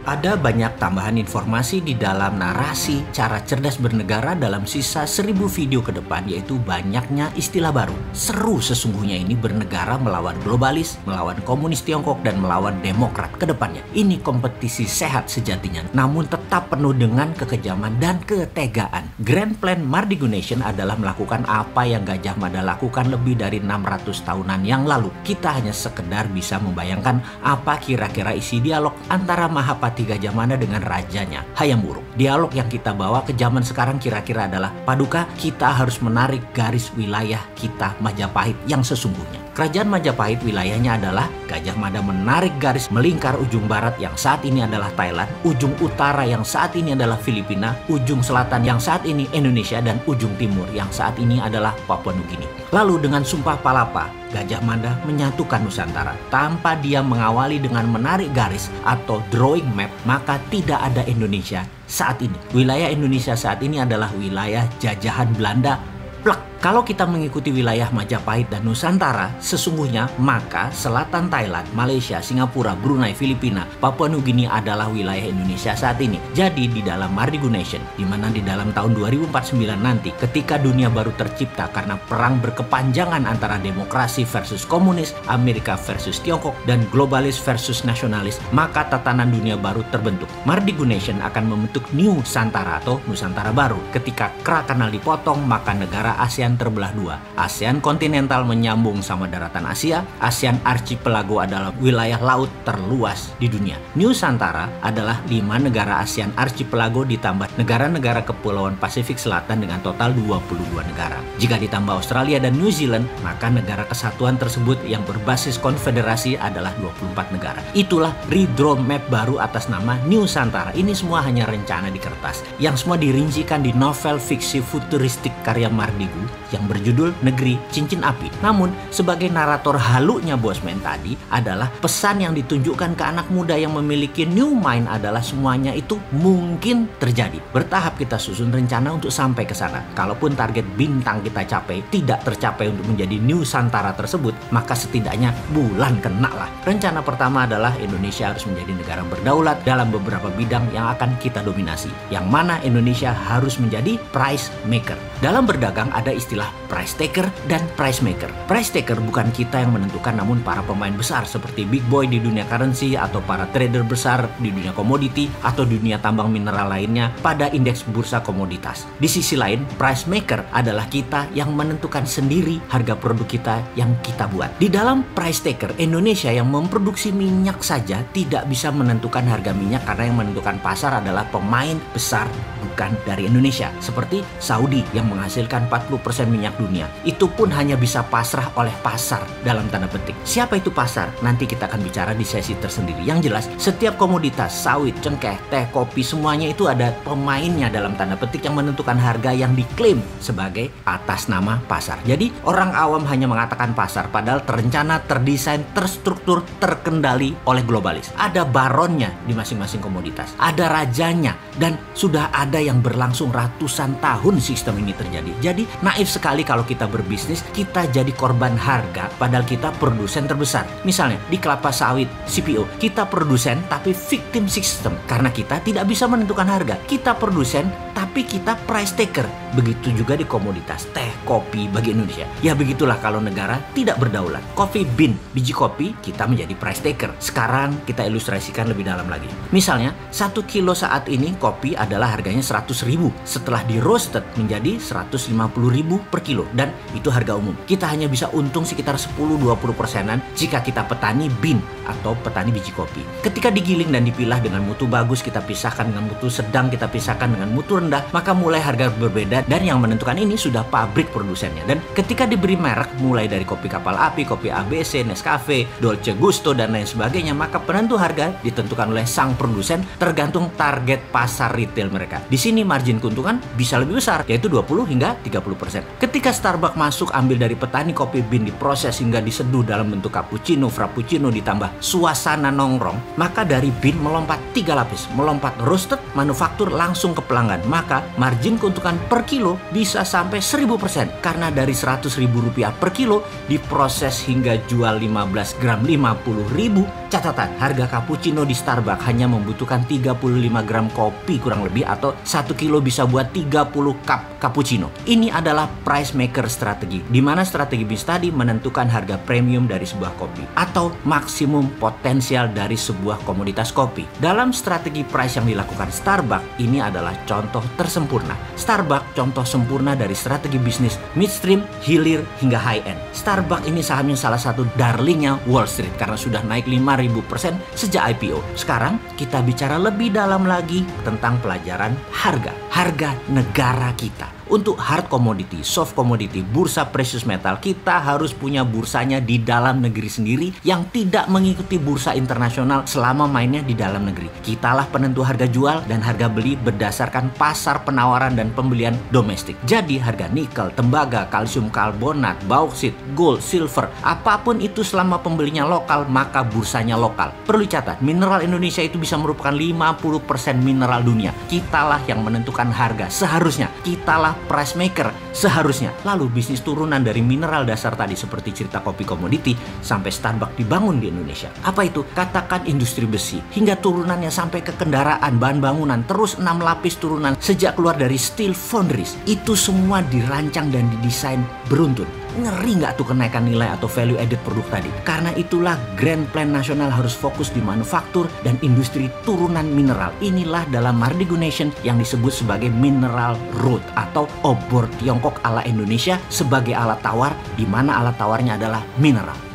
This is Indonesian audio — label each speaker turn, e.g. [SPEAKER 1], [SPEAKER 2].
[SPEAKER 1] Ada banyak tambahan informasi di dalam narasi cara cerdas bernegara dalam sisa 1000 video ke depan, yaitu banyaknya istilah baru. Seru sesungguhnya ini bernegara melawan globalis, melawan komunis Tiongkok, dan melawan demokrat ke depannya. Ini kompetisi sehat sejatinya, namun tetap penuh dengan kekejaman dan ketegaan. Grand Plan Mardigu Nation adalah melakukan apa yang Gajah Mada lakukan lebih dari 600 tahunan yang lalu. Kita hanya sekedar bisa membayangkan apa kira-kira isi dialog antara Mahapati Gajah Mada dengan rajanya Hayam Wuruk. Dialog yang kita bawa ke zaman sekarang kira-kira adalah, Paduka, kita harus menarik garis wilayah kita Majapahit yang sesungguhnya. Kerajaan Majapahit wilayahnya adalah Gajah Mada menarik garis melingkar ujung barat yang saat ini adalah Thailand, ujung utara yang saat ini adalah Filipina, ujung selatan yang saat ini Indonesia, dan ujung timur yang saat ini adalah Papua Nugini. Lalu dengan Sumpah Palapa, Gajah Mada menyatukan Nusantara. Tanpa dia mengawali dengan menarik garis atau drawing map, maka tidak ada Indonesia saat ini. Wilayah Indonesia saat ini adalah wilayah jajahan Belanda. Plek. Kalau kita mengikuti wilayah Majapahit dan Nusantara, sesungguhnya maka selatan Thailand, Malaysia, Singapura, Brunei, Filipina, Papua Nugini adalah wilayah Indonesia saat ini. Jadi di dalam Mardigu Nation, di mana di dalam tahun 2049 nanti, ketika dunia baru tercipta karena perang berkepanjangan antara demokrasi versus komunis, Amerika versus Tiongkok, dan globalis versus nasionalis, maka tatanan dunia baru terbentuk. Mardigu Nation akan membentuk New Nusantara atau Nusantara baru. Ketika Kra Kanal dipotong, maka negara ASEAN terbelah dua. ASEAN kontinental menyambung sama daratan Asia. ASEAN Archipelago adalah wilayah laut terluas di dunia. Nusantara adalah 5 negara ASEAN Archipelago ditambah negara-negara kepulauan Pasifik Selatan dengan total 22 negara. Jika ditambah Australia dan New Zealand, maka negara kesatuan tersebut yang berbasis konfederasi adalah 24 negara. Itulah redraw map baru atas nama Nusantara. Ini semua hanya rencana di kertas, yang semua dirincikan di novel fiksi futuristik karya Mardigu yang berjudul Negeri Cincin Api. Namun, sebagai narator halunya Bosman tadi adalah pesan yang ditunjukkan ke anak muda yang memiliki new mind adalah semuanya itu mungkin terjadi. Bertahap kita susun rencana untuk sampai ke sana. Kalaupun target bintang kita capai tidak tercapai untuk menjadi Nusantara tersebut, maka setidaknya bulan kena lah. Rencana pertama adalah Indonesia harus menjadi negara berdaulat dalam beberapa bidang yang akan kita dominasi. Yang mana Indonesia harus menjadi price maker. Dalam berdagang ada istilah price taker dan price maker. Price taker bukan kita yang menentukan, namun para pemain besar seperti big boy di dunia currency atau para trader besar di dunia komoditi atau dunia tambang mineral lainnya pada indeks bursa komoditas. Di sisi lain, price maker adalah kita yang menentukan sendiri harga produk kita yang kita buat. Di dalam price taker, Indonesia yang memproduksi minyak saja tidak bisa menentukan harga minyak karena yang menentukan pasar adalah pemain besar bukan dari Indonesia. Seperti Saudi yang menghasilkan 40% minyak dunia, itu pun hanya bisa pasrah oleh pasar dalam tanda petik. Siapa itu pasar? Nanti kita akan bicara di sesi tersendiri. Yang jelas, setiap komoditas, sawit, cengkeh, teh, kopi, semuanya itu ada pemainnya dalam tanda petik yang menentukan harga yang diklaim sebagai atas nama pasar. Jadi orang awam hanya mengatakan pasar, padahal terencana, terdesain, terstruktur, terkendali oleh globalis. Ada baronnya di masing-masing komoditas, ada rajanya, dan sudah ada yang berlangsung ratusan tahun sistem ini terjadi. Jadi naif sekali kalau kita berbisnis, kita jadi korban harga padahal kita produsen terbesar. Misalnya di kelapa sawit CPO, kita produsen tapi victim system karena kita tidak bisa menentukan harga. Kita produsen tapi kita price taker. Begitu juga di komoditas teh, kopi bagi Indonesia. Ya begitulah kalau negara tidak berdaulat. Coffee bean, biji kopi, kita menjadi price taker. Sekarang kita ilustrasikan lebih dalam lagi. Misalnya 1 kilo saat ini kopi adalah harganya 100.000. Setelah di roasted menjadi 150.000 per kilo, dan itu harga umum. Kita hanya bisa untung sekitar 10-20%-an jika kita petani bean atau petani biji kopi. Ketika digiling dan dipilah dengan mutu bagus, kita pisahkan dengan mutu sedang, kita pisahkan dengan mutu rendah, maka mulai harga berbeda, dan yang menentukan ini sudah pabrik produsennya. Dan ketika diberi merek mulai dari kopi kapal api, kopi ABC, Nescafe, Dolce Gusto, dan lain sebagainya, maka penentu harga ditentukan oleh sang produsen tergantung target pasar retail mereka. Di sini margin keuntungan bisa lebih besar, yaitu 20 hingga 30%. Ketika Starbucks masuk ambil dari petani kopi bean, diproses hingga diseduh dalam bentuk cappuccino, frappuccino, ditambah suasana nongkrong, maka dari bean melompat 3 lapis, melompat roasted, manufaktur langsung ke pelanggan. Maka margin keuntungan per kilo bisa sampai 1000%, karena dari Rp100.000 per kilo diproses hingga jual 15 gram 50.000. Catatan, harga cappuccino di Starbucks hanya membutuhkan 35 gram kopi kurang lebih, atau 1 kilo bisa buat 30 cup cappuccino. Ini adalah price maker strategi, di mana strategi bisnis tadi menentukan harga premium dari sebuah kopi atau maksimum potensial dari sebuah komoditas kopi. Dalam strategi price yang dilakukan Starbucks, ini adalah contoh tersempurna. Starbucks contoh sempurna dari strategi bisnis midstream, hilir, hingga high end. Starbucks ini sahamnya salah satu darlingnya Wall Street karena sudah naik 5.000% sejak IPO. Sekarang kita bicara lebih dalam lagi tentang pelajaran harga negara kita. Untuk hard commodity, soft commodity, bursa precious metal, kita harus punya bursanya di dalam negeri sendiri yang tidak mengikuti bursa internasional selama mainnya di dalam negeri. Kitalah penentu harga jual dan harga beli berdasarkan pasar penawaran dan pembelian domestik. Jadi harga nikel, tembaga, kalsium karbonat, bauksit, gold, silver, apapun itu selama pembelinya lokal, maka bursanya lokal. Perlu dicatat, mineral Indonesia itu bisa merupakan 50% mineral dunia. Kitalah yang menentukan harga seharusnya. Kitalah price maker seharusnya. Lalu bisnis turunan dari mineral dasar tadi seperti cerita kopi komoditi sampai Starbucks dibangun di Indonesia. Apa itu? Katakan industri besi hingga turunannya sampai ke kendaraan, bahan bangunan, terus 6 lapis turunan sejak keluar dari steel foundries. Itu semua dirancang dan didesain beruntun. Ngeri nggak tuh kenaikan nilai atau value added produk tadi? Karena itulah Grand Plan Nasional harus fokus di manufaktur dan industri turunan mineral. Inilah dalam Mardigu Nation yang disebut sebagai Mineral Road atau obor Tiongkok ala Indonesia sebagai alat tawar, di mana alat tawarnya adalah mineral.